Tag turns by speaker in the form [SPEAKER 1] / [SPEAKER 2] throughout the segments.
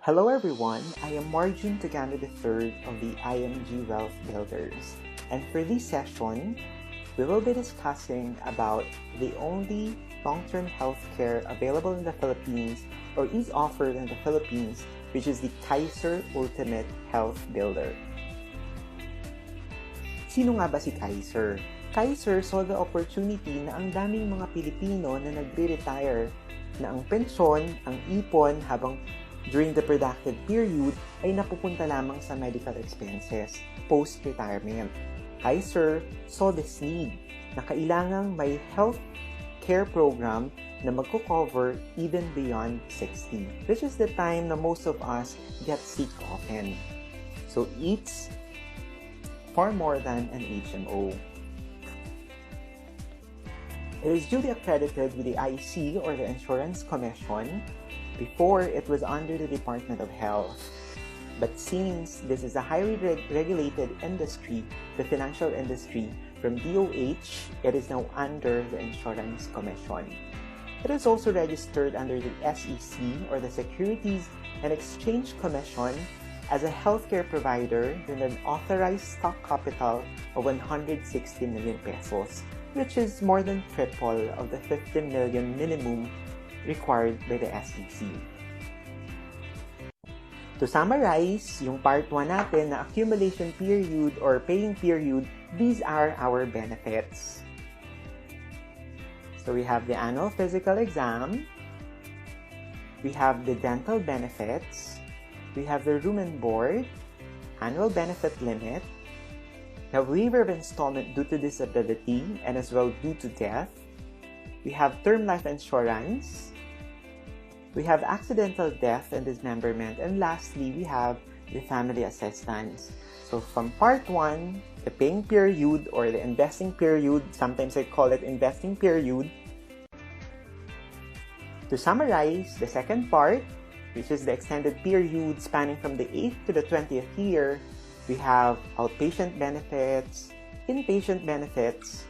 [SPEAKER 1] Hello everyone, I am Marjun Tagano III of the IMG Wealth Builders, and for this session, we will be discussing about the only long-term healthcare available in the Philippines or is offered in the Philippines, which is the Kaiser Ultimate Health Builder. Sino nga ba si Kaiser? Kaiser saw the opportunity na ang daming mga Pilipino na nagre-retire na ang pensyon, ang ipon habang during the productive period ay napupunta lamang sa medical expenses post-retirement. Kaiser saw this need na kailangang may health care program na magko-cover even beyond 60, which is the time na most of us get sick often. So it's far more than an HMO. It is duly accredited with the IC or the Insurance Commission. Before, it was under the Department of Health. But since this is a highly regulated industry, the financial industry, from DOH, it is now under the Insurance Commission. It is also registered under the SEC or the Securities and Exchange Commission as a healthcare provider with an authorized stock capital of 160 million pesos, which is more than triple of the 50 million minimum required by the SEC. To summarize, yung part 1 natin na accumulation period or paying period, these are our benefits. So we have the annual physical exam, we have the dental benefits, we have the room and board, annual benefit limit, we have waiver of installment due to disability and as well due to death, we have term life insurance, we have accidental death and dismemberment, and lastly, we have the family assistance. So from part 1, the paying period or the investing period, sometimes I call it investing period. To summarize, the second part, which is the extended period spanning from the 8th to the 20th year, we have outpatient benefits, inpatient benefits,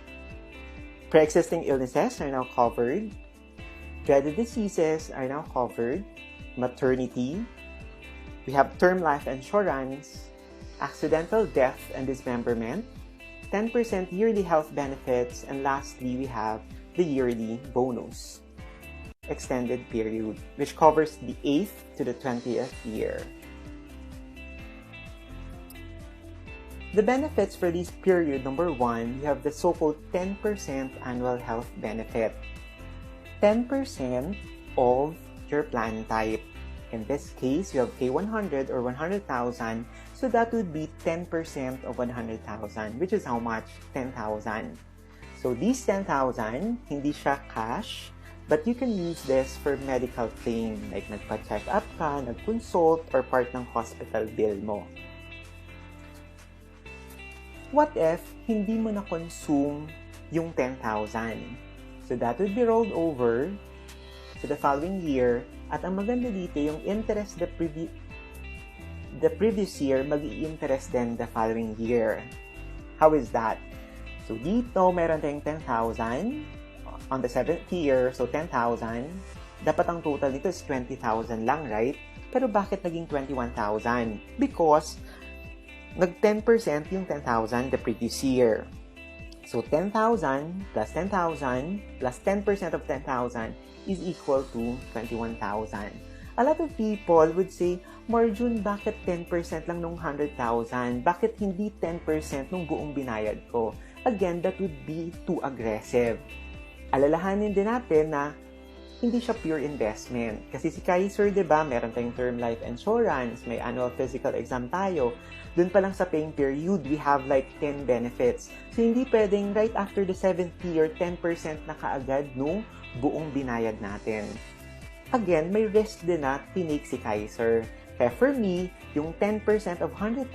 [SPEAKER 1] pre-existing illnesses are now covered, dreaded diseases are now covered, maternity, we have term life insurance, accidental death and dismemberment, 10% yearly health benefits, and lastly, we have the yearly bonus extended period, which covers the 8th to the 20th year. The benefits for this period, number 1, you have the so-called 10% annual health benefit. 10% of your plan type. In this case, you have K100 or 100,000, so that would be 10% of 100,000, which is how much? 10,000. So these 10,000, hindi siya cash, but you can use this for medical claim, like nagpa-check up ka, nag-consult, or part ng hospital bill mo. What if hindi mo na-consume yung 10,000? So that would be rolled over to the following year, at ang maganda dito, yung interest the previous year, mag-i-interest din the following year. How is that? So dito, meron tayong 10,000 on the 7th year, so 10,000. Dapat ang total nito is 20,000 lang, right? Pero bakit naging 21,000? Because nag-10% yung 10,000 the previous year. So 10,000 plus 10,000 plus 10% of 10,000 is equal to 21,000. A lot of people would say, Marjun, bakit 10% lang nung 100,000? Bakit hindi 10% nung buong binayad ko? Again, that would be too aggressive. Alalahanin din natin na hindi siya pure investment. Kasi si Kaiser, diba, meron tayong term life insurance, may annual physical exam tayo. Doon pa lang sa paying period, we have like 10 benefits. So, hindi pwedeng right after the 7th year, 10% na kaagad nung buong binayad natin. Again, may risk din na tinake si Kaiser. Kaya for me, yung 10% of 100,000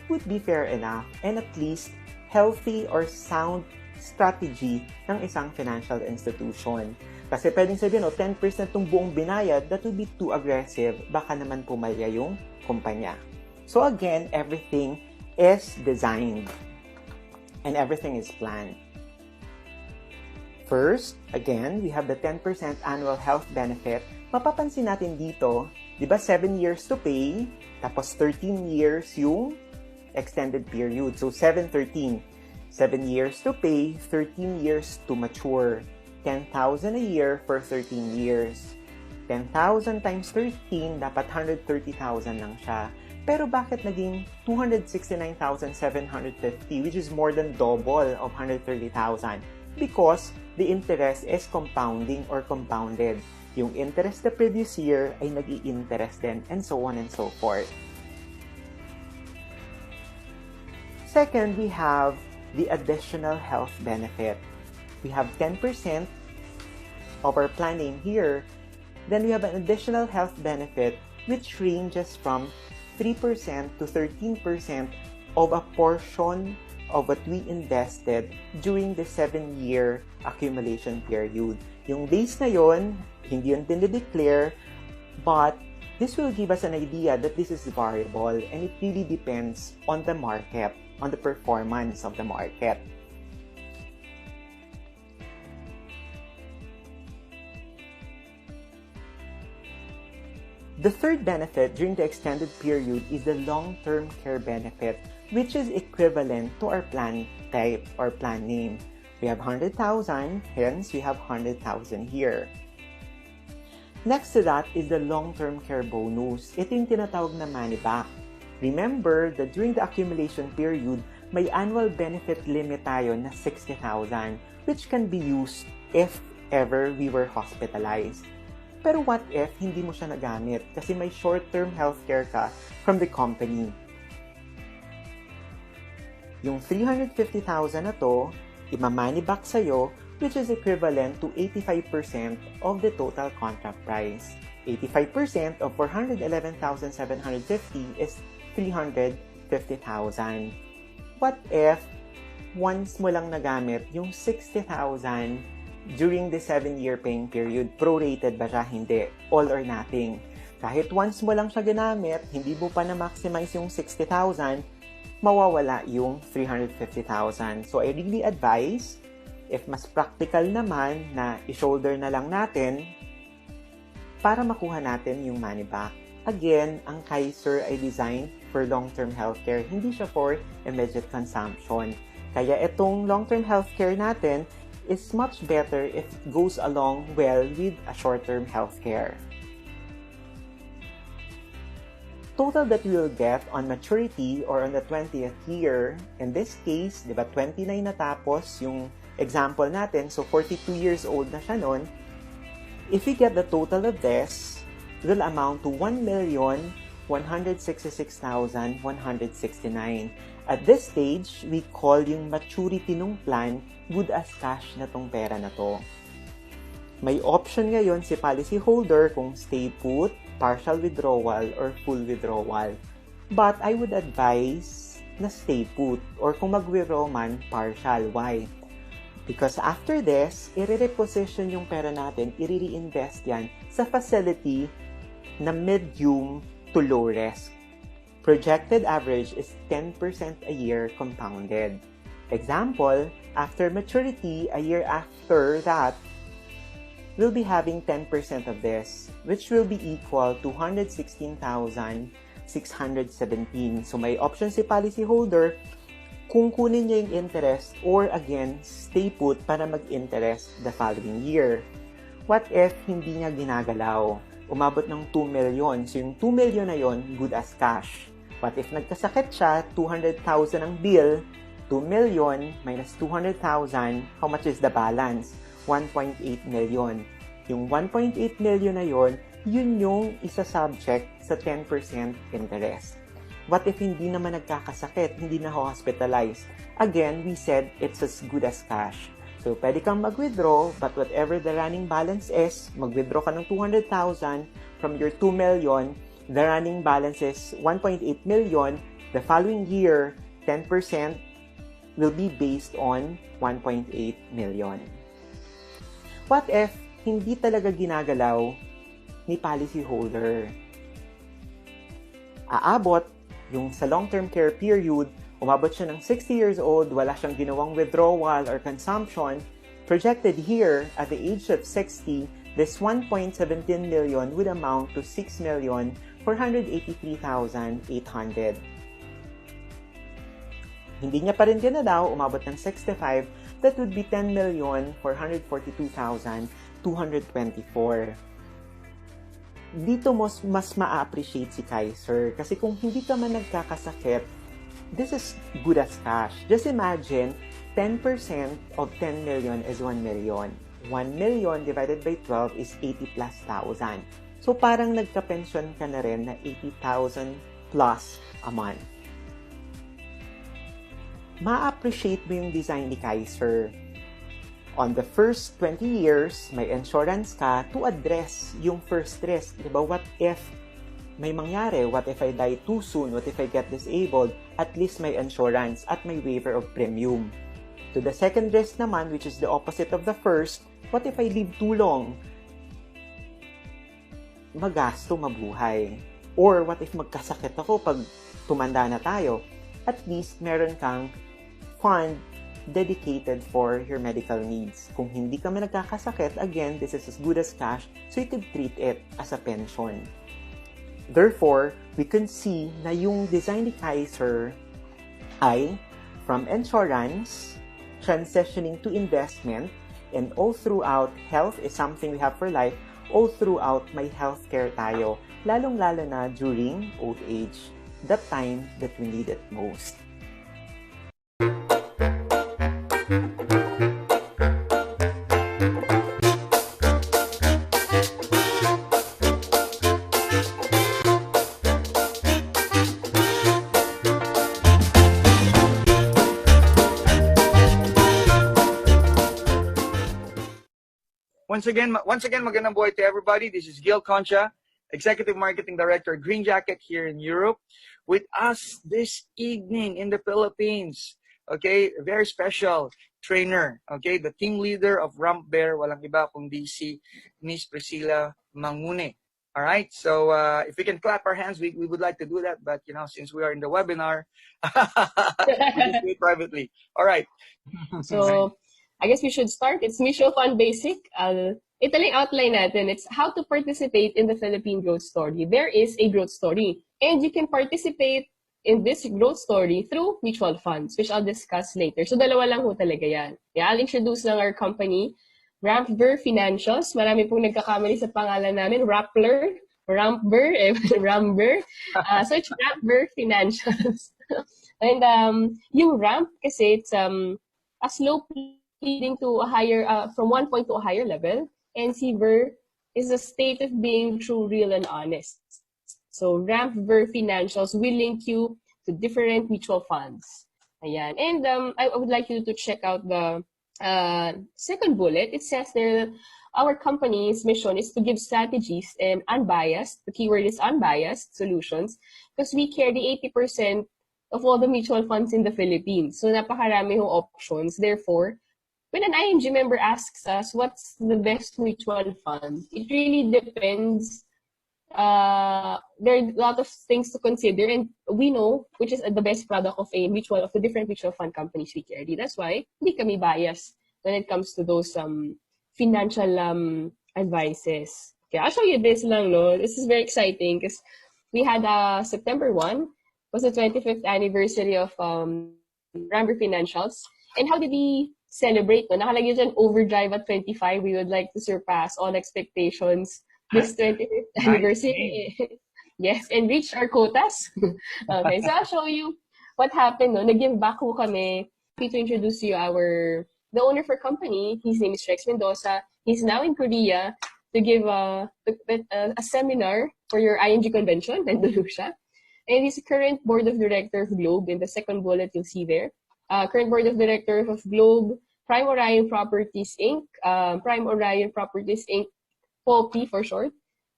[SPEAKER 1] would be fair enough and at least healthy or sound strategy ng isang financial institution. Kasi pwedeng sabihin, 10% ng buong binayad, that would be too aggressive. Baka naman pumalya yung kumpanya. So again, everything is designed and everything is planned. First, again, we have the 10% annual health benefit. Mapapansin natin dito, Di ba 7 years to pay, tapos 13 years yung extended period. So 7 years to pay, 13 years to mature. 10,000 a year for 13 years. 10,000 times 13, dapat 130,000 lang siya. Pero bakit naging 269,750, which is more than double of 130,000? Because the interest is compounding or compounded. Yung interest the previous year ay nag-i-interest din, and so on and so forth. Second, we have the additional health benefit. We have 10% of our plan name here. Then we have an additional health benefit which ranges from 3% to 13% of a portion of what we invested during the 7-year accumulation period. Yung days na yon, hindi yun dinideclare, but this will give us an idea that this is variable and it really depends on the market, on the performance of the market. The third benefit during the extended period is the long-term care benefit, which is equivalent to our plan type or plan name. We have 100,000, hence we have 100,000 here. Next to that is the long-term care bonus. Ito yung tinatawag na money back. Remember that during the accumulation period, may annual benefit limit tayo na 60,000, which can be used if ever we were hospitalized. Pero what if hindi mo siya nagamit kasi may short-term healthcare ka from the company? Yung 350,000 na to, ima-money back sa'yo, which is equivalent to 85% of the total contract price. 85% of 411,750 is 350,000. What if once mo lang nagamit yung 60,000 during the 7-year paying period? Prorated ba siya? Hindi. All or nothing. Kahit once mo lang siya ginamit, hindi mo pa na-maximize yung 60,000, mawawala yung 350,000. So I really advise, if mas practical naman na i-shoulder na lang natin para makuha natin yung money back. Again, ang Kaiser ay designed for long-term healthcare, hindi siya for immediate consumption. Kaya itong long-term healthcare natin is much better if it goes along well with a short-term healthcare. Total that we will get on maturity or on the 20th year, in this case, di ba 29 natapos yung example natin, so 42 years old na siya nun. If we get the total of this, it will amount to 1,166,169. At this stage, we call yung maturity nung plan good as cash na tong pera na to. May option ngayon si policyholder kung stay put, partial withdrawal, or full withdrawal. But I would advise na stay put, or kung mag-withdraw man, partial. Why? Because after this, i-reposition yung pera natin, i-reinvest yan sa facility na medium to low risk. Projected average is 10% a year compounded. Example, after maturity, a year after that, we'll be having 10% of this, which will be equal to 116,617. So may option si policyholder kung kunin niya yung interest or again, stay put para mag-interest the following year. What if hindi niya ginagalaw? Umabot ng 2 million. So yung 2 million na yon good as cash. What if nagkasakit siya, 200,000 ang bill, 2 million minus 200,000, how much is the balance? 1.8 million. Yung 1.8 million na yon, yun yung isa-subject sa 10% interest. What if hindi naman nagkakasakit, hindi na hospitalized? Again, we said it's as good as cash. So, pwede kang mag-withdraw, but whatever the running balance is, mag-withdraw ka ng 200,000 from your 2 million, the running balance is 1.8 million. The following year, 10% will be based on 1.8 million. What if hindi talaga ginagalaw ni policyholder? Aabot yung sa long-term care period, umabot siya ng 60 years old, wala siyang ginawang withdrawal or consumption, projected here at the age of 60, this 1.17 million would amount to 6,483,800. Hindi niya pa rin daw umabot ng 65, that would be 10,442,224. Dito mas ma-appreciate si Kaiser kasi kung hindi ka man nagkakasakit, this is good as cash. Just imagine, 10% of 10 million is 1 million. 1 million divided by 12 is 80 plus thousand. So parang nagka-pension ka na rin na 80,000 plus a month. Ma-appreciate mo yung design ni Kaiser. On the first 20 years, may insurance ka to address yung first risk. Diba? What if may mangyari? What if I die too soon? What if I get disabled? At least may insurance at may waiver of premium. To the second risk naman, which is the opposite of the first, what if I live too long? Magasto, mabuhay. Or what if magkasakit ako pag tumanda na tayo? At least meron kang fund dedicated for your medical needs. Kung hindi ka man nagkakasakit, again, this is as good as cash, so you could treat it as a pension. Therefore, we can see na yung design ni Kaiser ay from insurance, transitioning to investment, and all throughout, health is something we have for life, all throughout may healthcare tayo, lalong-lalo na during old age, the time that we need it most.
[SPEAKER 2] Once again, magandang buhay to everybody. This is Gil Concha, Executive Marketing Director, Green Jacket here in Europe. With us this evening in the Philippines, okay, a very special trainer, okay, the team leader of Ramp Bear, walang iba kundi si Miss Priscilla Mangune. All right, so if we can clap our hands, we would like to do that, but you know, since we are in the webinar, we just do it privately. All right.
[SPEAKER 3] So, I guess we should start. It's Mutual Fund Basic. Ito lang outline natin. It's how to participate in the Philippine growth story. There is a growth story. And you can participate in this growth story through mutual funds, which I'll discuss later. So, dalawa lang ho talaga yan. Yeah, I'll introduce lang our company, Rampver Financials. Marami pong nagkakamali sa pangalan namin. Rampver. So, it's Rampver Financials. And yung Ramp kasi, it's a slope leading to a higher, from one point to a higher level. And Ver is a state of being true, real, and honest. So Rampver Financials will link you to different mutual funds. Ayan. And I would like you to check out the second bullet. It says there, our company's mission is to give strategies and unbiased, the keyword is unbiased solutions, because we carry 80% of all the mutual funds in the Philippines. So napakarami yung options. Therefore, when an IMG member asks us what's the best mutual fund, it really depends. There are a lot of things to consider, and we know which is the best product of the different mutual fund companies we carry. That's why hindi kami biased when it comes to those financial advices. Okay, I'll show you this lang, no? This is very exciting because we had September 1 was the 25th anniversary of Rampver Financials. And how did we celebrate? No? Nakalagay dyan, overdrive at 25. We would like to surpass all expectations this 25th anniversary. Yes, and reach our quotas. Okay, so I'll show you what happened. No? Nag-give back ho kami. Happy to introduce you the owner of our company. His name is Rex Mendoza. He's now in Korea to give a seminar for your IMG convention. Nandun siya. And he's the current board of director of Globe. In the second bullet, you'll see there. Current board of directors of Globe, Prime Orion Properties Inc., Prime Orion Properties Inc., POPI for short.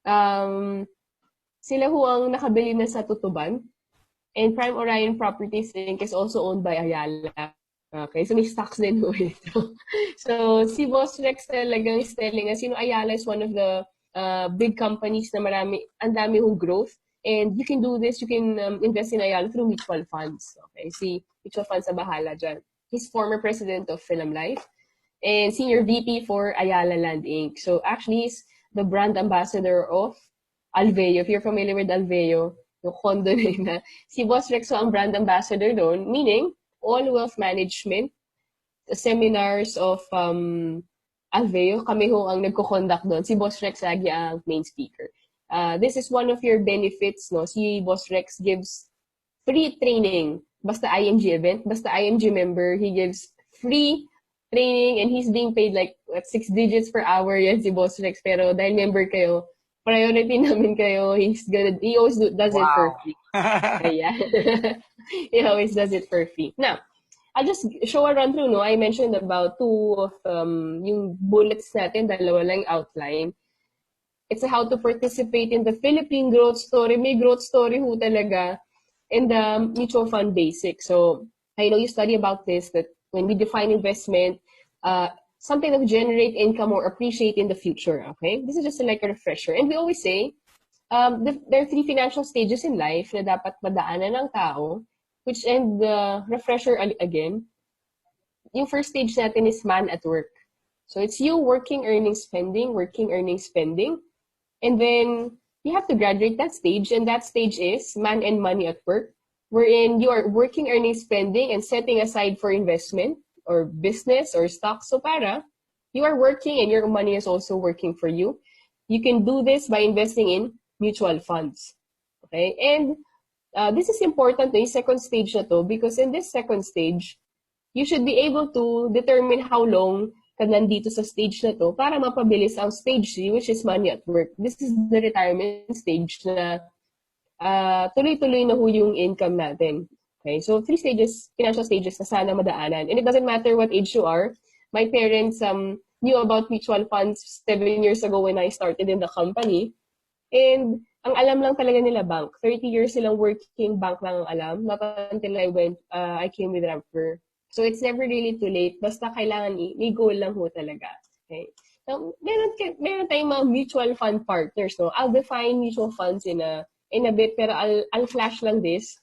[SPEAKER 3] Sila ho ang nakabili na sa Tutuban. And Prime Orion Properties Inc. is also owned by Ayala. Okay, so may stocks din ho ito. So, si Boss Rex talagang is telling us, Ayala is one of the big companies na ang dami hong growth. And you can do this, you can invest in Ayala through mutual funds. Okay, see, mutual funds na bahala dyan. He's former president of Film Life. and Senior VP for Ayala Land Inc. So actually, he's the brand ambassador of Alveo. If you're familiar with Alveo, yung condo na yun, si Boss Rex ang brand ambassador doon, meaning all wealth management seminars of Alveo, kami ho ang nagko-conduct doon. Si Boss Rex lagi ang main speaker. This is one of your benefits, no? Si Boss Rex gives free training. Basta IMG event, basta IMG member, he gives free training and he's being paid like 6 digits per hour yan si Boss Rex. Pero dahil member kayo, priority namin kayo, he always does it for free. Yeah. He always does it for free. Now, I'll just show a run through, no? I mentioned about 2 of yung bullets natin, dalawa lang outline. It's how to participate in the Philippine growth story. May growth story ho talaga in the mutual fund basic. So, I know you study about this, that when we define investment, something that will generate income or appreciate in the future, okay? This is just like a refresher. And we always say, there are 3 financial stages in life na dapat madaanan ng tao, which, and the refresher again, yung first stage natin is man at work. So it's you working, earning, spending, working, earning, spending. And then you have to graduate that stage, and that stage is man and money at work, wherein you are working, earning, spending, and setting aside for investment or business or stocks. So para you are working and your money is also working for you. You can do this by investing in mutual funds. Okay? And this is important na yung second stage na to, because in this second stage, you should be able to determine how long ka nandito sa stage na to para mapabilis ang stage 3, which is money at work. This is the retirement stage na tuloy-tuloy na ho yung income natin. Okay, so 3 stages, financial stages na sana madaanan. And it doesn't matter what age you are. My parents knew about mutual funds 7 years ago when I started in the company. And ang alam lang talaga nila bank. 30 years silang working, bank lang ang alam. Not until I came with Ramper. So it's never really too late. Basta kailangan may goal lang ho talaga. Okay. Now, meron tayong mga mutual fund partners, no? I'll define mutual funds in a bit, pero I'll flash lang this.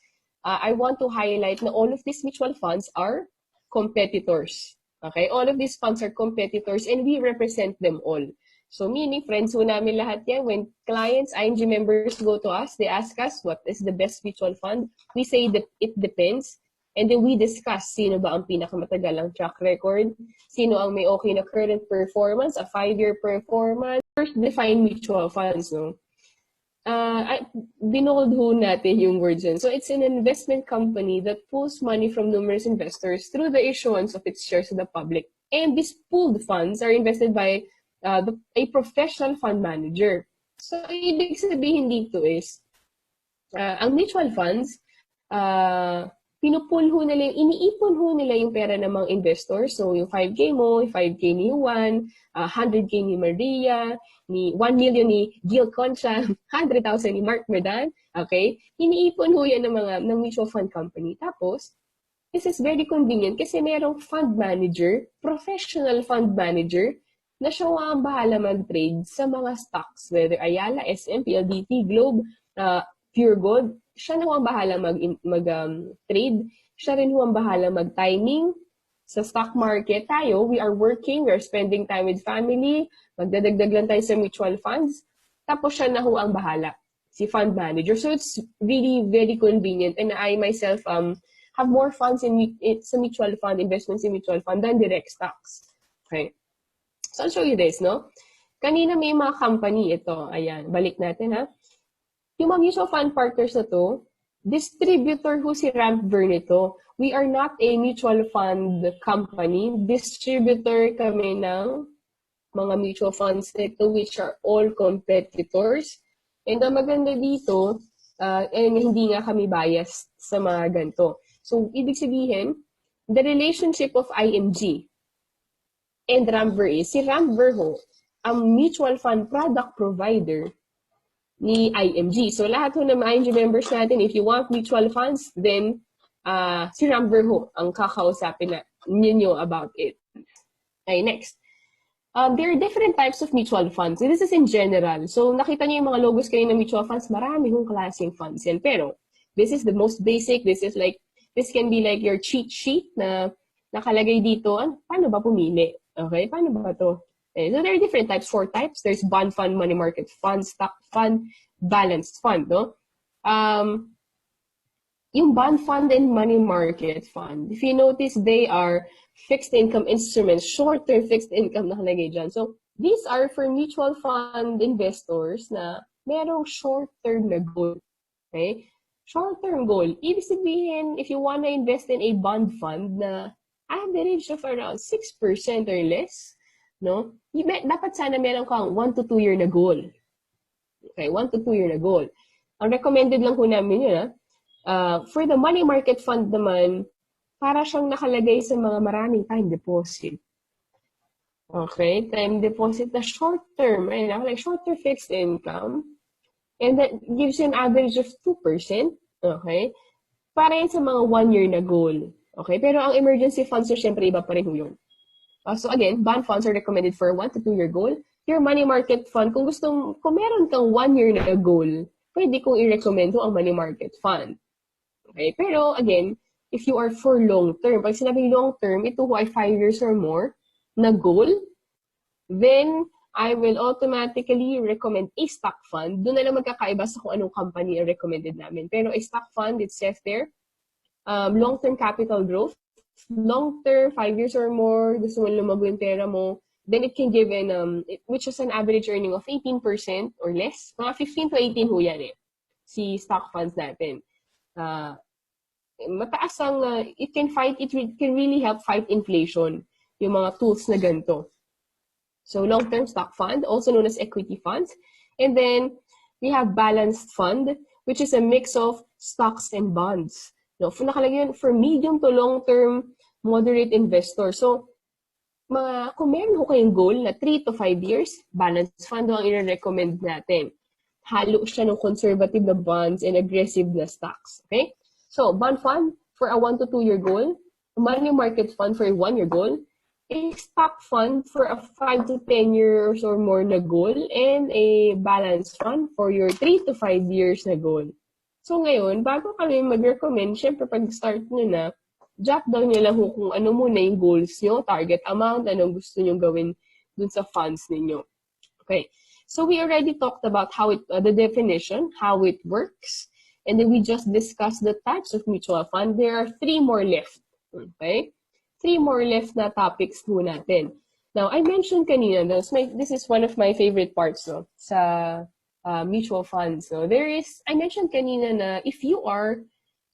[SPEAKER 3] I want to highlight na all of these mutual funds are competitors. Okay? All of these funds are competitors and we represent them all. So meaning, friends ho namin lahat yan. When clients, IMG members go to us, they ask us what is the best mutual fund. We say that it depends. And then we discuss sino ba ang pinakamatagal track record, sino ang may okay na current performance, a 5-year performance. First, define mutual funds, no? Binold ho natin yung words yun. So it's an investment company that pulls money from numerous investors through the issuance of its shares to the public. And these pooled funds are invested by a professional fund manager. So ibig sabihin dito is, ang mutual funds, pinupul ho nila, iniipon ho nila yung pera ng mga investors. So, yung 5K mo, 5K ni Juan, 100K ni Maria, 1 million ni Gil Concha, 100,000 ni Mark Medan. Okay? Iniipon ho yan ng mutual fund company. Tapos, this is very convenient kasi merong fund manager, professional fund manager, na siya ang bahala mag-trade sa mga stocks, whether Ayala, SM, PLDT, Globe, Pure Gold. Siya na ang bahala mag-trade. Siya rin ang bahala mag-timing sa stock market. Tayo, we are working, we are spending time with family, magdadagdag lang tayo sa mutual funds. Tapos siya na ang bahala, si fund manager. So it's really very convenient. And I myself have more funds sa mutual fund, investments in mutual fund than direct stocks. Okay. So I'll show you this, no? Kanina may mga company ito. Ayan, balik natin ha. Yung mga mutual fund partners na to, distributor ho si Ramper nito. We are not a mutual fund company. Distributor kami ng mga mutual funds nito which are all competitors. And ang maganda dito, hindi nga kami biased sa mga ganito. So, ibig sabihin, the relationship of IMG and Ramper is, si Ramper ho, ang mutual fund product provider ni IMG. So, lahat ho ng IMG members natin, if you want mutual funds, then si Ramper ho ang kakausapin ninyo about it. Okay, next. There are different types of mutual funds. This is in general. So, nakita niyo yung mga logos kayo ng mutual funds, marami hong klaseng funds yan. Pero, this is the most basic. This can be like your cheat sheet na nakalagay dito. Paano ba pumili? Okay, paano ba to? Okay, so there are different types, 4 types. There's bond fund, money market fund, stock fund, balanced fund, no? Yung bond fund and money market fund, if you notice, they are fixed income instruments, short-term fixed income nakalagay dyan. So, these are for mutual fund investors na merong short-term na goal. Okay? Short-term goal. Ibig sabihin, if you wanna invest in a bond fund na average of around 6% or less, no? Dapat sana meron kang 1 to 2 year na goal. Okay, 1 to 2 year na goal. Ang recommended lang po namin yun, for the money market fund naman, para siyang nakalagay sa mga maraming time deposit. Okay, time deposit na short term, like short-term fixed income, and that gives you an average of 2%. Okay, para yan sa mga 1 year na goal. Okay, pero ang emergency funds, so syempre iba pa rin yun. So again, bond funds are recommended for 1 to 2 year goal. Your money market fund, kung meron kang 1 year na goal, pwede kong i-recommend ang money market fund. Okay, pero again, if you are for long term, pag sinabing long term, ito ay 5 years or more na goal, then I will automatically recommend a stock fund. Doon na lang magkakaiba sa kung anong company ang recommended namin. Pero a stock fund, it says there, long-term capital growth, long-term, 5 years or more, gusto mo lumago yung pera mo, then it can give which is an average earning of 18% or less. Mga 15 to 18 ho yan si stock funds natin. Mataas ang, it can really help fight inflation, yung mga tools na ganito. So long-term stock fund, also known as equity funds. And then we have balanced fund, which is a mix of stocks and bonds. No, nakalagay yun for medium to long-term moderate investor. So kung meron ho kayong goal na 3 to 5 years, balanced fund ang i-recommend natin. Halo siya ng conservative na bonds and aggressive na stocks. Okay? So, bond fund for a 1 to 2 year goal, a money market fund for a 1 year goal, a stock fund for a 5 to 10 years or more na goal, and a balanced fund for your 3 to 5 years na goal. So, ngayon, bago kami mag-recommend, syempre pag-start nyo na, jot down nyo lang kung ano muna yung goals nyo, target amount, anong gusto nyo gawin dun sa funds ninyo. Okay. So, we already talked about how the definition, how it works, and then we just discussed the types of mutual fund. There are 3 more left. Okay? 3 more left na topics po natin. Now, I mentioned kanina, this is one of my favorite parts sa mutual funds. So, I mentioned kanina na if you are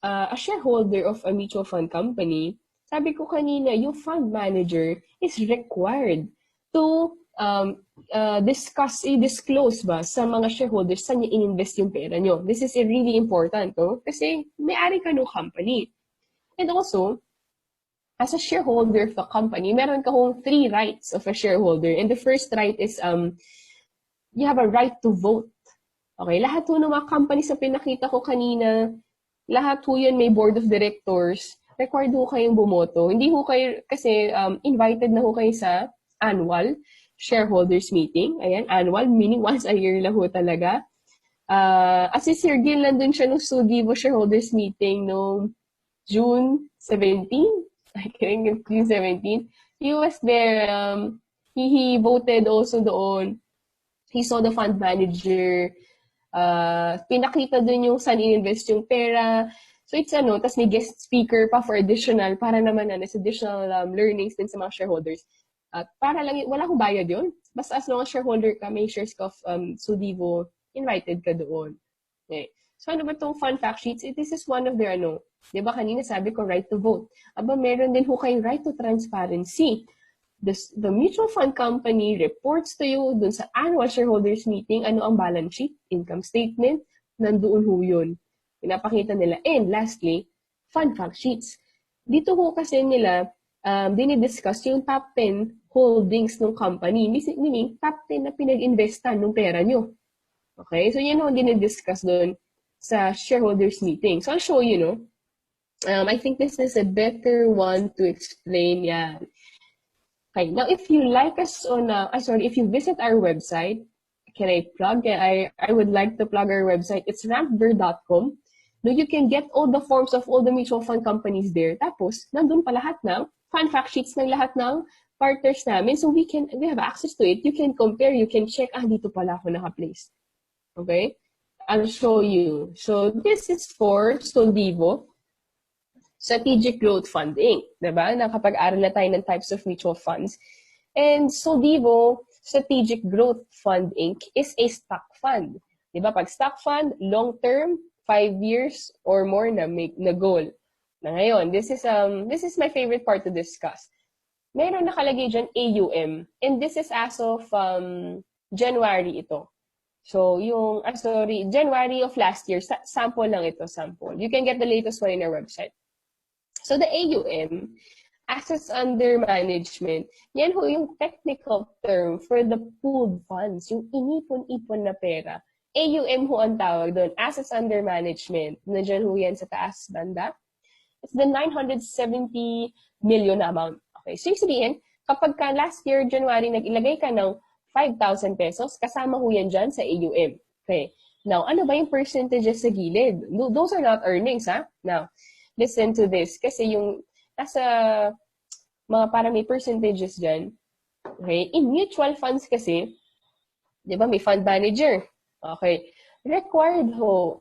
[SPEAKER 3] a shareholder of a mutual fund company, sabi ko kanina, yung fund manager is required to disclose ba sa mga shareholders saan niya in-invest yung pera nyo. This is really important, no? Kasi may-ari ka ng company. And also, as a shareholder of the company, meron ka kong 3 rights of a shareholder. And the first right is, you have a right to vote. Okay, lahat po ng mga companies na pinakita ko kanina, lahat po yun may board of directors, required ho kayong bumoto. Hindi ho kayo, kasi invited na ho kayo sa annual shareholders meeting. Ayan, annual, meaning once a year lang ho talaga. As si Sir Gil, nandun siya nung Sudivo shareholders meeting noong June 17. I think June 17. He was there. He voted also doon. He saw the fund manager. Pinakita dun yung saan in-invest yung pera. So it's tas may guest speaker pa for additional, para naman as additional learnings din sa mga shareholders. At para lang, wala akong bayad yun. Basta as long as shareholder ka, may shares ka of Sudivo, invited ka doon. Okay. So ano ba itong fun fact sheets? This is one of their di ba kanina sabi ko right to vote. Aba, meron din ho kayong right to transparency. The mutual fund company reports to you dun sa annual shareholders meeting ano ang balance sheet, income statement, nandoon ho yun. Pinapakita nila. And lastly, fun fact sheets. Dito ho kasi nila dinidiscuss yung top 10 holdings ng company. Meaning, top 10 na pinag-investan ng pera nyo. Okay? So, yan ho dinidiscuss doon sa shareholders meeting. So, I'll show you, I think this is a better one to explain. Yan. Okay, now if you like us if you visit our website, can I plug? I would like to plug our website. It's rampver.com. Now you can get all the forms of all the mutual fund companies there. Tapos, nandun pa lahat ng fun fact sheets ng lahat ng partners namin. So we have access to it. You can compare, you can check, dito pala ako naka-place. Okay? I'll show you. So this is for Soldivo, Strategic Growth Fund Inc. Diba? Nakapag-aral na tayo ng types of mutual funds. And Soldivo, Strategic Growth Fund Inc. is a stock fund. Diba? Pag stock fund, long-term, 5 years or more na goal. Na ngayon, this is my favorite part to discuss. Meron nakalagay dyan AUM. And this is as of January ito. So, January of last year. Sample lang ito, sample. You can get the latest one in our website. So, the AUM, Assets Under Management, yan ho yung technical term for the pooled funds, yung inipon-ipon na pera. AUM ho ang tawag doon, Assets Under Management. Nandiyan ho yan sa taas banda. It's the 970 million amount. Okay, so yung sabihin, kapag ka last year, January, nag-ilagay ka ng 5,000 pesos, kasama ho yan dyan sa AUM. Okay, now, ano ba yung percentages sa gilid? Those are not earnings, ha? Now, listen to this. Kasi yung nasa mga para may percentages dyan, okay, in mutual funds kasi, di ba, may fund manager. Okay, required ho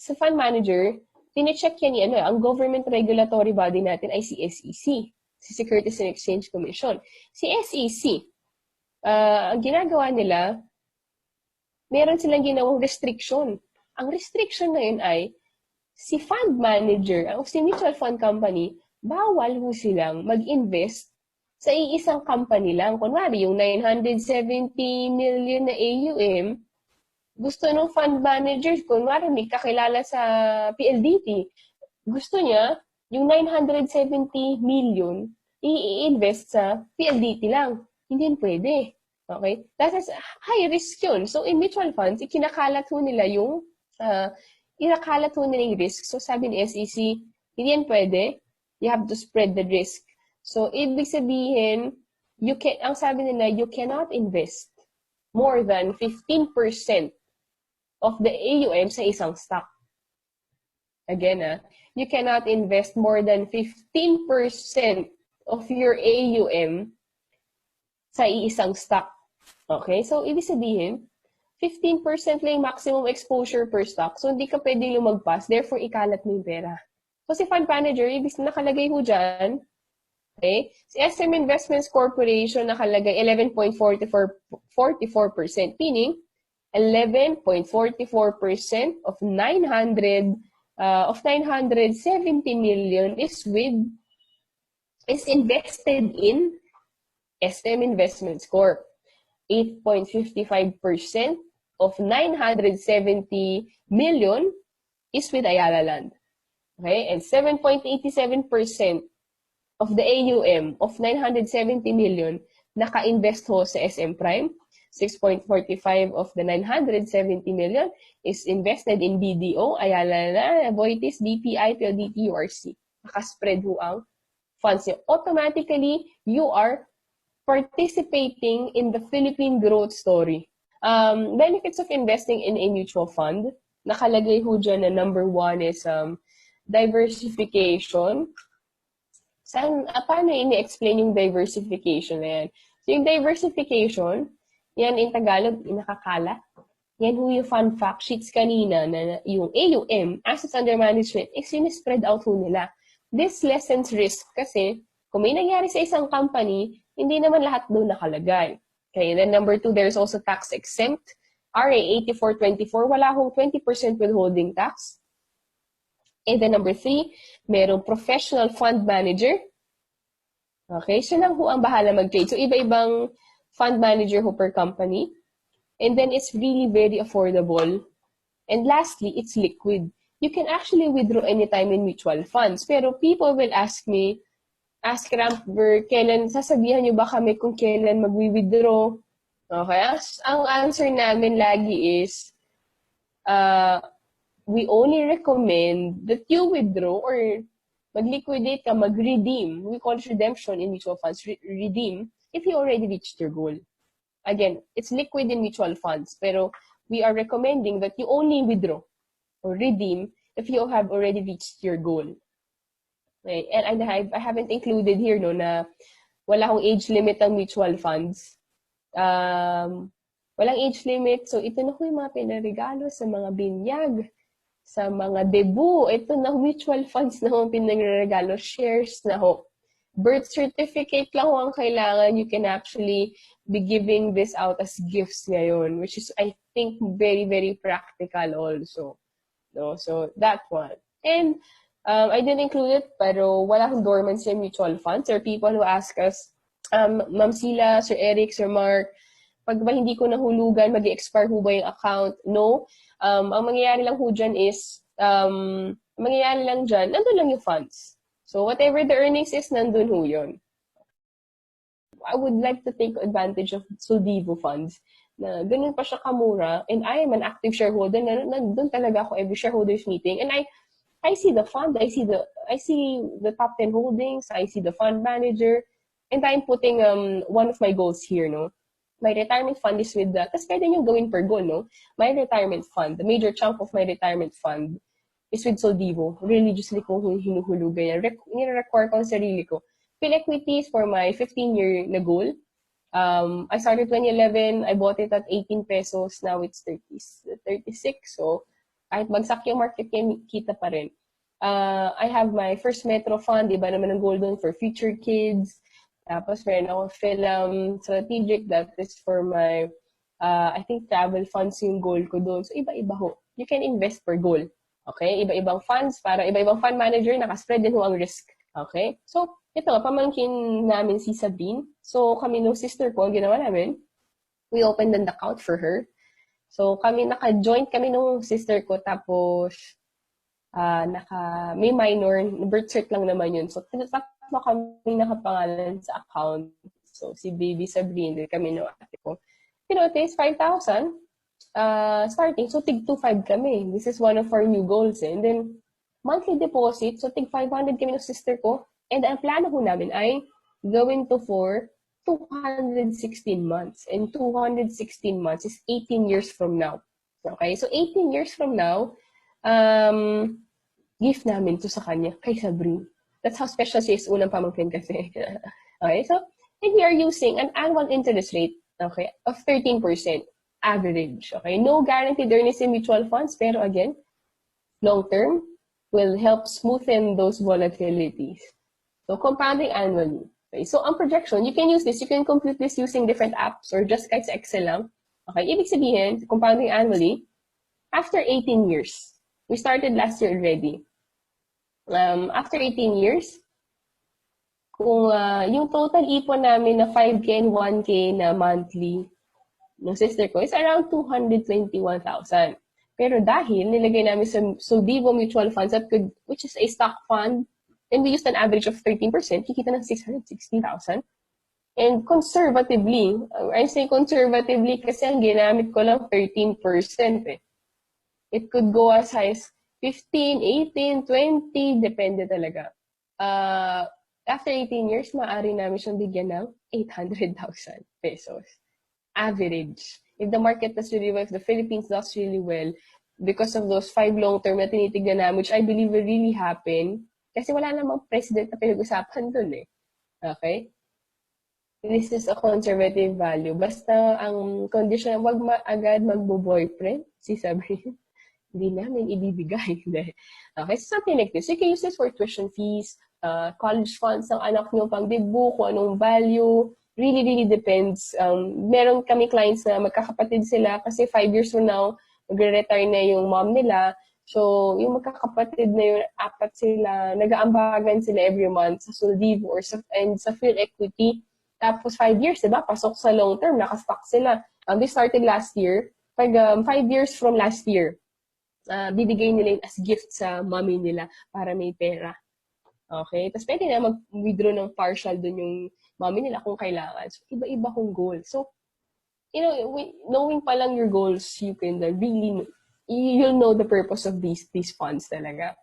[SPEAKER 3] sa fund manager, tine-check yan ang government regulatory body natin ay si SEC, si Securities and Exchange Commission. Si SEC, ang ginagawa nila, meron silang ginawang restriction. Ang restriction na yun ay, si fund manager, si mutual fund company, bawal ho silang mag-invest sa iisang company lang. Kunwari, yung 970 million na AUM, gusto ng fund manager, kunwari may kakilala sa PLDT, gusto niya, yung 970 million, i-invest sa PLDT lang. Hindi pwede. Okay? That is high risk yun. So, in mutual funds, ikinakalat ho nila yung risk. So, sabi ni SEC, hindi yan pwede. You have to spread the risk. So, ibig sabihin, ang sabi nila, you cannot invest more than 15% of the AUM sa isang stock. Again, you cannot invest more than 15% of your AUM sa isang stock. Okay? So, ibig sabihin, 15% lang yung maximum exposure per stock. So, hindi ka pwede lumagpas. Therefore, ikalat mo yung pera. So, si fund manager, ibig nakalagay ho dyan, okay? Si SM Investments Corporation, nakalagay 11.44%. Meaning, 11.44% of 970 million is invested in SM Investments Corp. 8.55% of 970 million is with Ayala Land. Okay? And 7.87% of the AUM of 970 million naka-invest ho sa SM Prime. 6.45 of the 970 million is invested in BDO, Ayala Land, Aboitiz, BPI, PLDT, URC. Naka-spread ho ang funds niyo. Automatically, you are participating in the Philippine growth story. Benefits of investing in a mutual fund. Nakalagay ho dyan na number 1 is diversification. Paano ini-explain yung diversification na yan? So, yung diversification, yan in Tagalog, inakakalat. Yan ho yung fun fact sheets kanina na yung AUM, Assets Under Management, is spread out ho nila. This lessens risk kasi kung may nangyari sa isang company, hindi naman lahat doon nakalagay. Okay, then number 2, there's also tax exempt. RA 8424, wala hong 20% withholding tax. And then number 3, merong professional fund manager. Okay, siya lang ho ang bahala mag-trade. So, iba-ibang fund manager ho per company. And then, it's really very affordable. And lastly, it's liquid. You can actually withdraw anytime in mutual funds. Pero people will ask Rampver, kailan, sasabihan nyo ba kami kung kailan mag-withdraw? Okay? Ang answer namin lagi is, we only recommend that you withdraw or mag-liquidate ka, mag-redeem. We call it redemption in mutual funds. Redeem if you already reached your goal. Again, it's liquid in mutual funds, pero we are recommending that you only withdraw or redeem if you have already reached your goal. Okay? And I haven't included here, no, na wala akong age limit ang mutual funds. Walang age limit. So, ito na ko yung mga pinaregalo sa mga binyag, sa mga debut. Ito na mutual funds na ho pinaregalo. Shares na ho. Birth certificate lang ho ang kailangan. You can actually be giving this out as gifts ngayon, which is, I think, very, very practical also. No? So, that one. And, I didn't include it, pero wala akong dormancy mutual funds. There are people who ask us, Ma'am Sila, Sir Eric, Sir Mark, pag ba hindi ko nahulugan, mag-expire ho ba yung account? No. Ang mangyayari lang ho dyan is, mangyayari lang dyan, nandun lang yung funds. So, whatever the earnings is, nandun ho yun. I would like to take advantage of Soldivo funds na ganun pa siya kamura, and I am an active shareholder, nandun talaga ako every shareholders meeting, and I see the fund, I see the top 10 holdings, I see the fund manager, and I'm putting one of my goals here, no? My retirement fund is with the, kasi pwede nyo gawin per goal, no? My retirement fund, the major chunk of my retirement fund is with Soldivo. Religiously ko hinuhulugan yan. Nire-require ko ang sarili ko. Phil equities for my 15-year na goal. I started 2011, I bought it at 18 pesos, now it's 36. So, kahit bagsak yung market, kita pa rin. I have my first Metro Fund, iba naman ang goal doon for future kids. Tapos meron ako film strategic, that is for my, I think travel funds yung goal ko doon. So, iba-iba ho. You can invest per goal. Okay? Iba-ibang funds, para iba-ibang fund manager, nakaspread din ho ang risk. Okay? So, ito nga, pamangkin namin si Sabine. So, kami no sister ko, ang ginawa namin, we opened an account for her. So, naka-joint kami nung sister ko, tapos, may minor, birth cert lang naman yun. So, tatlo kami nakapangalan sa account. So, si Baby Sabrina, kami no ate ko. You know, it is 5,000 starting. So, tig 2,500 kami. This is one of our new goals. And then, monthly deposit. So, tig 500 kami ng sister ko. And ang plano ko namin ay going to for 216 months. And 216 months is 18 years from now. Okay? So, 18 years from now, gift namin to sa kanya, kay Sabrine. That's how special she is, unang pamangkin kasi. Okay? So, and we are using an annual interest rate, okay, of 13% average. Okay? No guaranteed earnings in mutual funds, pero again, long term will help smoothen those volatilities. So, compounding annually. Okay? So, ang projection, you can use this. You can compute this using different apps or just kahit sa Excel lang. Okay? Ibig sabihin, compounding annually, after 18 years. We started last year already. After 18 years, kung yung total ipon namin na 5K and 1K na monthly ng sister ko is around 221,000. Pero dahil nilagay namin sa Soldivo Mutual Funds, which is a stock fund, and we used an average of 13%, kikita ng 660,000. And conservatively, I say conservatively kasi ang ginamit ko lang 13% eh. It could go as high as 15, 18, 20, depende talaga. After 18 years, maaari namin siyang bigyan ng 800,000 pesos. Average. If the market does really well, if the Philippines does really well, because of those 5 long-term na tinitignan namin, which I believe will really happen, kasi wala namang president na pinag-usapan dun eh. Okay? This is a conservative value. Basta ang condition, wag agad magbo-boyfriend, si Sabrine. Hindi namin ibibigay. Okay, so something like this. You can use this for tuition fees, college funds ng anak nyo, pang debut, kung anong value. Really, really depends. Meron kami clients na magkakapatid sila kasi 5 years from now, magre-retire na yung mom nila. So, yung magkakapatid na yun, 4 sila, nag-aambagan sila every month sa Soldivo or sa Phil Equity. Tapos 5 years, diba? Pasok sa long term, nakastock sila. They started last year. Pag 5 years from last year, bibigay nila yun as gift sa mommy nila para may pera. Okay? Tapos pwede na mag-withdraw ng partial dun yung mommy nila kung kailangan. So, iba-iba kong goal. So, you know, knowing pa lang your goals, you can really, you'll know the purpose of these funds talaga.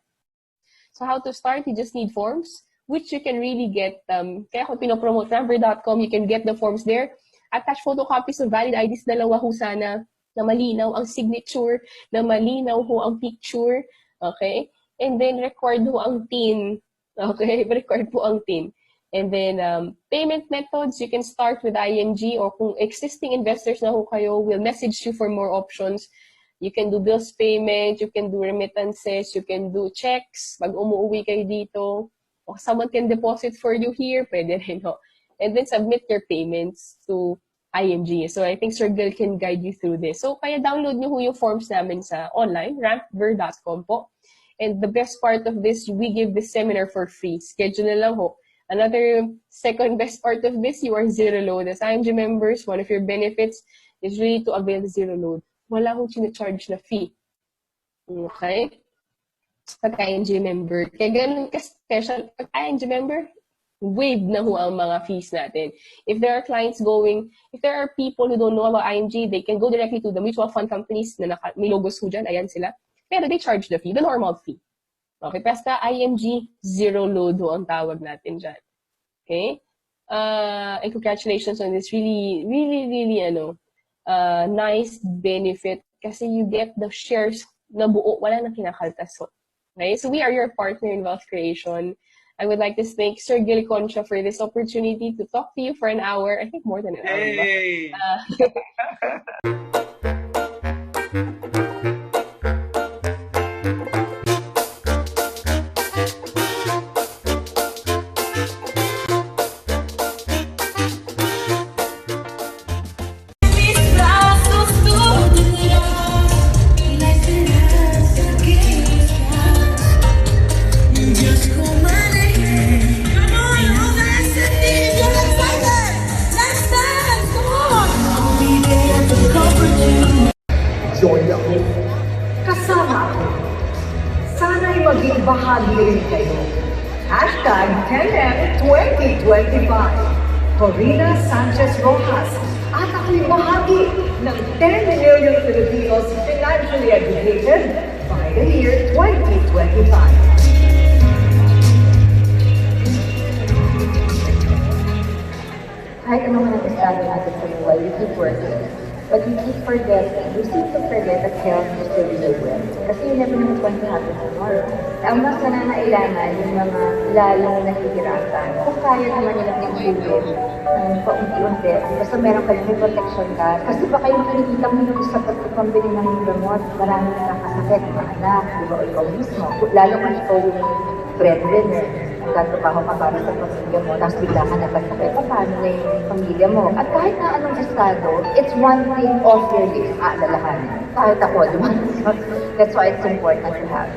[SPEAKER 3] So, how to start? You just need forms, which you can really get. Kaya kung pinopromote, Ramper.com, you can get the forms there. Attach photocopies of valid IDs, dalawa ho sana, na malinaw ang signature, na malinaw ho ang picture, okay? And then record ho ang TIN Okay, required po ang TIN. And then, payment methods, you can start with ING, or kung existing investors na ho kayo, will message you for more options. You can do bills payment, you can do remittances, you can do checks, pag umuwi kayo dito, or someone can deposit for you here, pwede rin ho. And then submit your payments to ING. So I think Sir Gil can guide you through this. So kaya download nyo ho yung forms namin sa online, rampver.com po. And the best part of this, we give this seminar for free. Schedule na lang ho. Another second best part of this, you are zero load. As IMG members, one of your benefits is really to avail the zero load. Wala akong charge na fee. Okay? Pag IMG member. Kaya ganun ka-special. Pag IMG member, waive na ho ang mga fees natin. If there are clients going, if there are people who don't know about IMG, they can go directly to the mutual fund companies na may logos ho dyan. Ayan sila. Pero they charge the fee, the normal fee. Okay, basta IMG, zero load ho ang tawag natin dyan. Okay? And congratulations on this really, really, really, nice benefit kasi you get the shares na buo, wala nang kinakaltas ho. Okay? So we are your partner in wealth creation. I would like to thank Sir Gil Concha for this opportunity to talk to you for an hour. I think more than an hour.
[SPEAKER 2] Hey!
[SPEAKER 4] Join ako. Kasama ako. Sana'y maging bahagi rin kayo. Hashtag 10M2025. Corina Sanchez Rojas. At ako'y bahagi ng 10 million Filipinos financially educated by the year 2025.
[SPEAKER 5] Kahit ano man ang estado natin sa buhay, we keep working. But we seem to forget that health is to be well. Kasi you never know what's going to happen tomorrow. Ang mas nanangailangan yung mga lalong nahihirapan. Kung kaya naman nilang i-improve paunti-unti, basta meron ka yung protection ka. Kasi baka yung kinikita mo yung sapat na pambili ng gamot, maraming nakakasakit, mga anak, di ba, o ikaw mismo. Lalo kung ikaw yung breadwinner, nagtatrabaho ka para sa pamilya mo, tapos bigla ka nagkasakit, paano na yung pamilya mo? At kahit na anong estado, it's one thing off your list, alalahanin. Kahit ako, di ba? That's why it's important to have.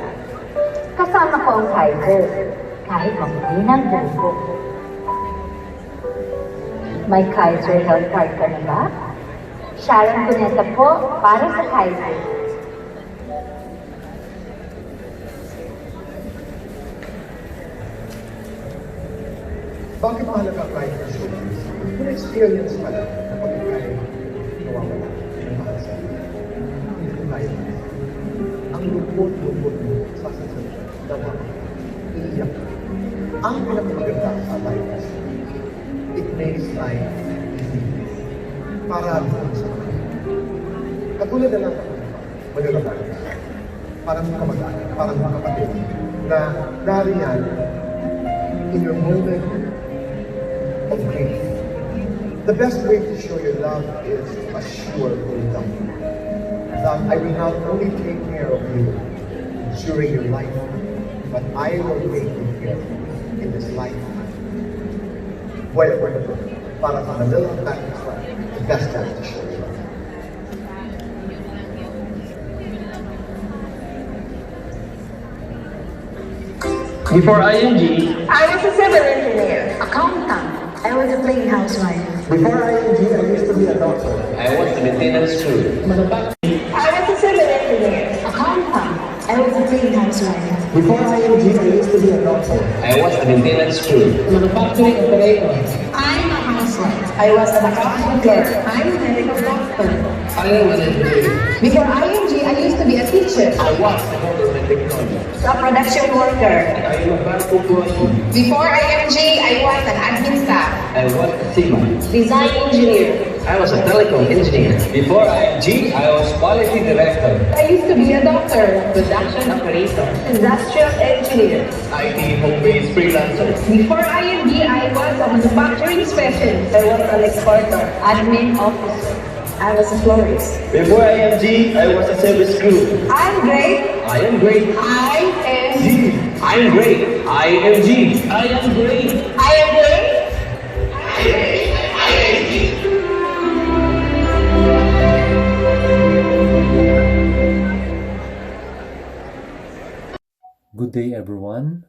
[SPEAKER 5] Kasama ko ang Kaiser, kahit mabuti ng buko. May Kaiser health card ka na ba? Sharon Cuneta po, para sa Kaiser.
[SPEAKER 4] Bakit mahalaga kahit na showbiz? Yung experience pala na pagkakain, nawawala ng mahal sa iyo. Hindi kaya. Ang lupot-lupot mo sa sasasya, dawa ka, iiyak ka. Ang pinakamaganda sa life, it makes life easy. Para sa mga. Katulad na lang ako, magagawa. Parang mga kamag-anak, parang mga kapatid, na nariyan in your moment of grief. The best way to show your love is assure love. That I will not only take care of you during your life, but I will take you care in this life. Well, para sa little time is the best time to show your love.
[SPEAKER 6] Before ING,
[SPEAKER 4] I was a civil engineer, accountant. I was a plain housewife.
[SPEAKER 6] before ING, I used to be a doctor. I was the maintenance crew.
[SPEAKER 4] I was a civil engineer, accountant. I was a plain housewife.
[SPEAKER 6] Before ING, I used to be a doctor. I was the maintenance crew. Manufacturing operator.
[SPEAKER 4] I'm a housewife. I was an accounting clerk. I'm a medical doctor.
[SPEAKER 6] I was an engineer.
[SPEAKER 4] Before ING, I used to be a teacher,
[SPEAKER 6] I was a government technology.
[SPEAKER 4] a production worker.
[SPEAKER 6] I am a bank employee.
[SPEAKER 4] Before ING, I was an admin staff,
[SPEAKER 6] I was a seaman.
[SPEAKER 4] design engineer,
[SPEAKER 6] I was a telecom engineer. Before IMG, I was quality director.
[SPEAKER 5] I used to be a doctor, production operator, industrial engineer.
[SPEAKER 6] IT home-based freelancer.
[SPEAKER 5] Before IMG, I was a manufacturing specialist. I was an exporter, admin officer. I was a florist.
[SPEAKER 6] Before IMG, I was a service crew.
[SPEAKER 5] I'm great.
[SPEAKER 6] I am great.
[SPEAKER 5] I am.
[SPEAKER 6] I am great. IMG. I am great.
[SPEAKER 5] I am great.
[SPEAKER 7] Good day everyone.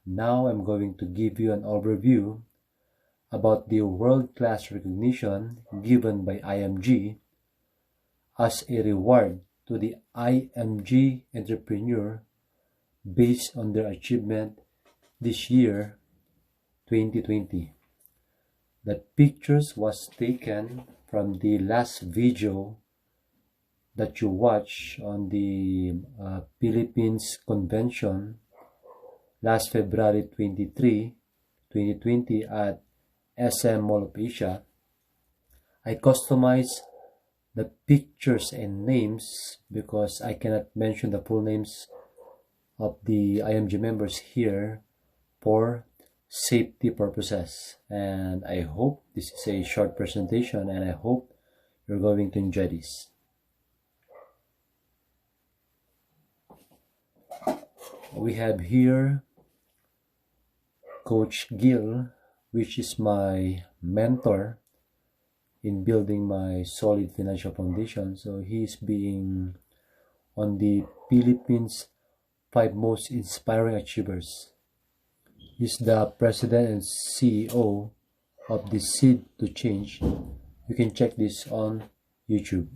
[SPEAKER 7] Now I'm going to give you an overview about the world-class recognition given by IMG as a reward to the IMG entrepreneur based on their achievement this year, 2020. The pictures was taken from the last video that you watch on the Philippines Convention last February 23, 2020 at SM Mall of Asia. I customized the pictures and names because I cannot mention the full names of the IMG members here for safety purposes. And I hope this is a short presentation and I hope you're going to enjoy this. We have here Coach Gil, which is my mentor in building my solid financial foundation. So he's being on the Philippines 5 most inspiring achievers. He's the president and CEO of the Seed to Change. You can check this on YouTube.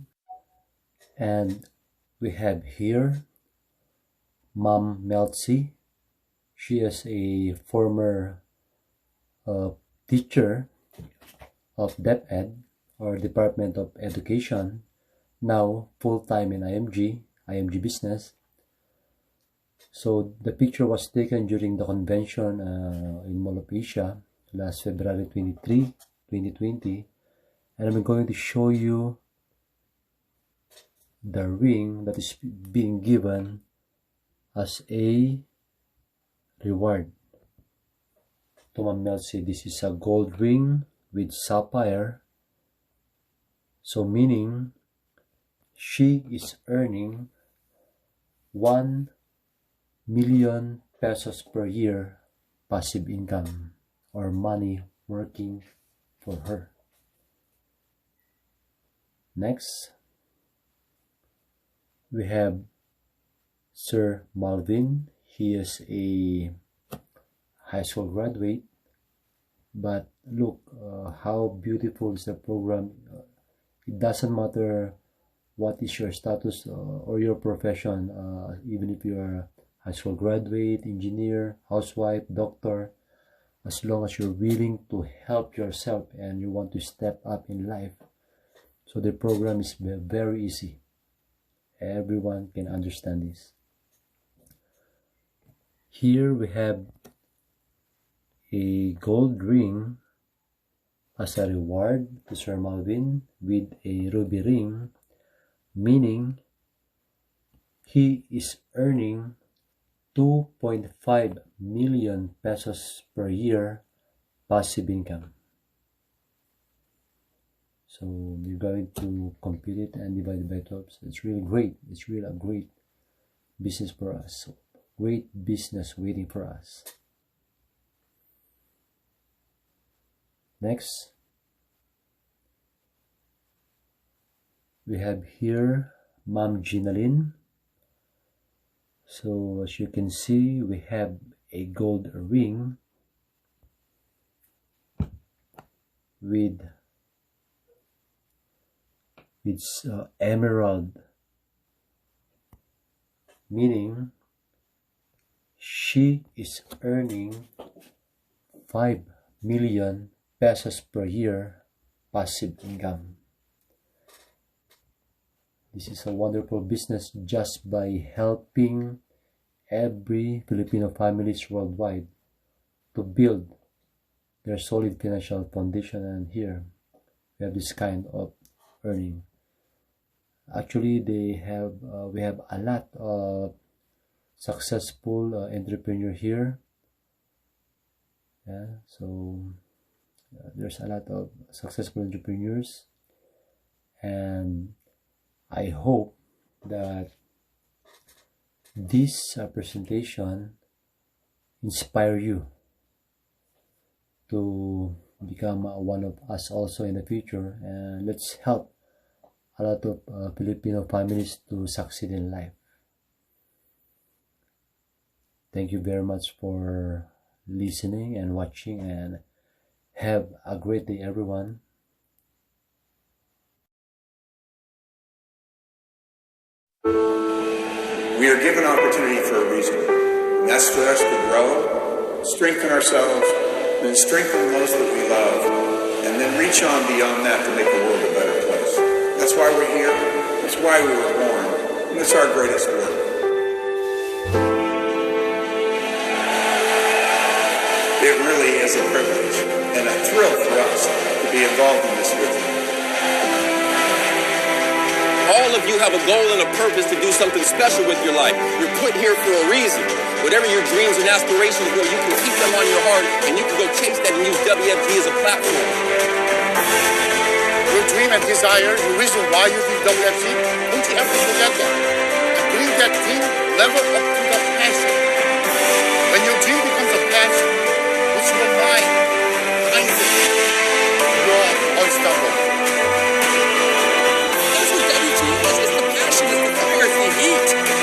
[SPEAKER 7] And we have here Ma'am Meltzy. She is a former teacher of DepEd or Department of Education, now full-time in IMG Business. So the picture was taken during the convention in Mall of Asia last February 23, 2020, and I'm going to show you the ring that is being given as a reward to Ma'am Meltzy. This is a gold ring with sapphire, so meaning she is earning 1 million pesos per year passive income or money working for her. Next, we have Sir Malvin. He is a high school graduate, but look how beautiful is the program. It doesn't matter what is your status or your profession, even if you are a high school graduate, engineer, housewife, doctor, as long as you're willing to help yourself and you want to step up in life. So the program is very easy. Everyone can understand this. Here we have a gold ring as a reward to Sir Malvin with a ruby ring, meaning he is earning 2.5 million pesos per year passive income. So we're going to compute it and divide it by 12. So it's really great. It's really a great business for us. So great business waiting for us. Next, we have here Ma'am Ginalyn. So as you can see, we have a gold ring with emerald, meaning she is earning 5 million pesos per year passive income. This is a wonderful business just by helping every Filipino families worldwide to build their solid financial foundation. And here we have this kind of earning. Actually, we have a lot of successful entrepreneur here. Yeah, so there's a lot of successful entrepreneurs, and I hope that this presentation inspire you to become one of us also in the future, and let's help a lot of Filipino families to succeed in life. Thank you very much for listening and watching, and have a great day, everyone.
[SPEAKER 8] We are given opportunity for a reason, and that's for us to grow, strengthen ourselves, then strengthen those that we love, and then reach on beyond that to make the world a better place. That's why we're here, that's why we were born, and it's our greatest work. It really is a privilege and a thrill for us to be involved in this with you.
[SPEAKER 9] All of you have a goal and a purpose to do something special with your life. You're put here for a reason. Whatever your dreams and aspirations were, you can keep them on your heart, and you can go chase that and use WFG as a platform.
[SPEAKER 10] Your dream and desire, the reason why you do WFG, don't you ever forget that. And bring that dream level up to the passion. When your dream becomes a passion, it's your mind, you're unstoppable.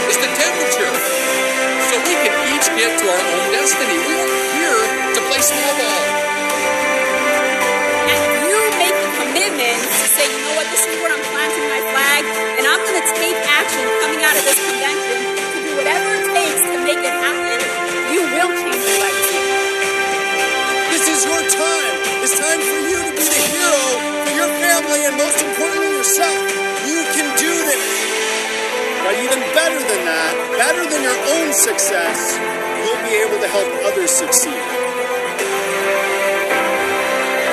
[SPEAKER 9] It's the temperature. So we can each get to our own destiny. We are here to play small ball.
[SPEAKER 11] And you make a commitment to say, you know what, this is what I'm planting my flag, and I'm going to take action coming out of this convention to do whatever it takes to make it happen. You will change your legacy.
[SPEAKER 9] This is your time. It's time for you to be the hero for your family, and most importantly, yourself. You can do this.
[SPEAKER 10] But even better than that, better than your own success, you'll be able to help others succeed.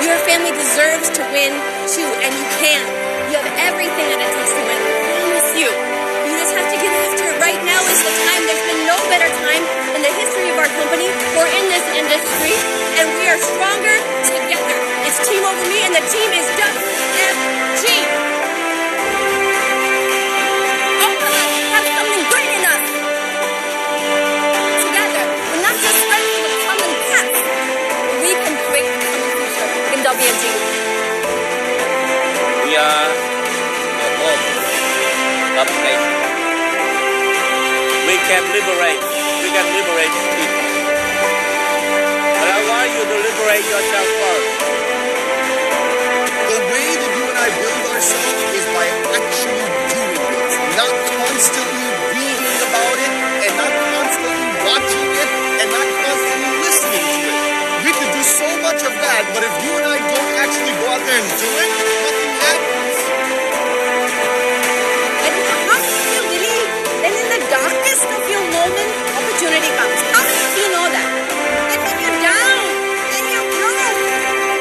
[SPEAKER 11] Your family deserves to win too, and you can. You have everything that it takes to win. I promise you. You just have to get after it. Right now is the time. There's been no better time in the history of our company or in this industry, and we are stronger together. It's team over me, and the team is WFG. WFG.
[SPEAKER 9] We are a hope of faith. We can liberate people. But I want you to liberate yourself first.
[SPEAKER 10] The way that you and I build ourselves is by actually doing it, not constantly reading about it, and not constantly watching it, and not constantly listening to it. We could do so much of that, but if you and I don't actually go out there and do it, nothing happens.
[SPEAKER 11] When you have to feel believe, then in the darkest of your moment, opportunity comes. How many of you know that? And when you're down, and you're broke,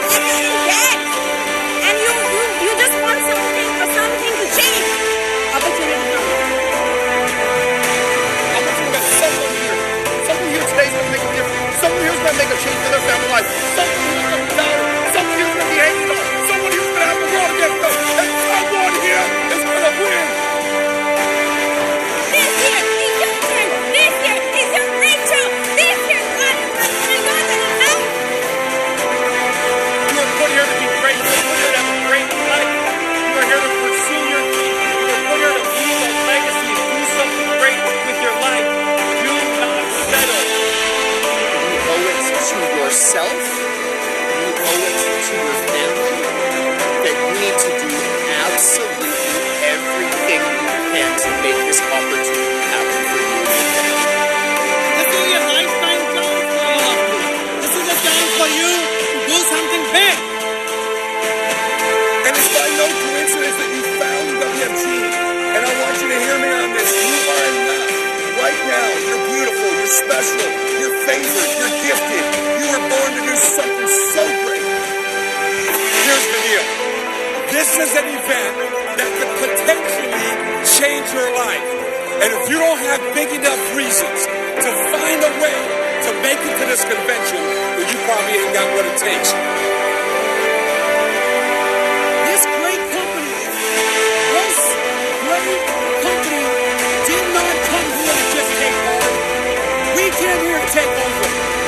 [SPEAKER 11] and you're in debt, and you just want something or something to change, opportunity comes.
[SPEAKER 10] Someone here today is going to make a difference. Someone here is going to make a change in their family life. Someone here is going to be down. Someone here is going to be hanging on. Someone here is going to have the world against them. And someone here is going to win.
[SPEAKER 11] This year is your turn. This year is your breakthrough. This year, God is going to help.
[SPEAKER 10] You are put here to be great. You are put here to have a great life. You are here to pursue your dreams. You are put here to leave a legacy and do something great with your life. Do not settle. You owe it to yourself. You owe it to your family that you need to do absolutely everything you can to make this opportunity happen for you.
[SPEAKER 9] This is your lifetime chance for all of you. This is a chance for you to do something big.
[SPEAKER 8] And it's by no coincidence that you found WFG. And I want you to hear me on this. You are enough. Right now, you're beautiful, you're special, you're favored, you're gifted. You were born to do something so great. Here's the deal.
[SPEAKER 10] an event that could potentially change your life. And if you don't have big enough reasons to find a way to make it to this convention, then you probably ain't got what it takes. This great company did not come here to just take part. We came here to take over.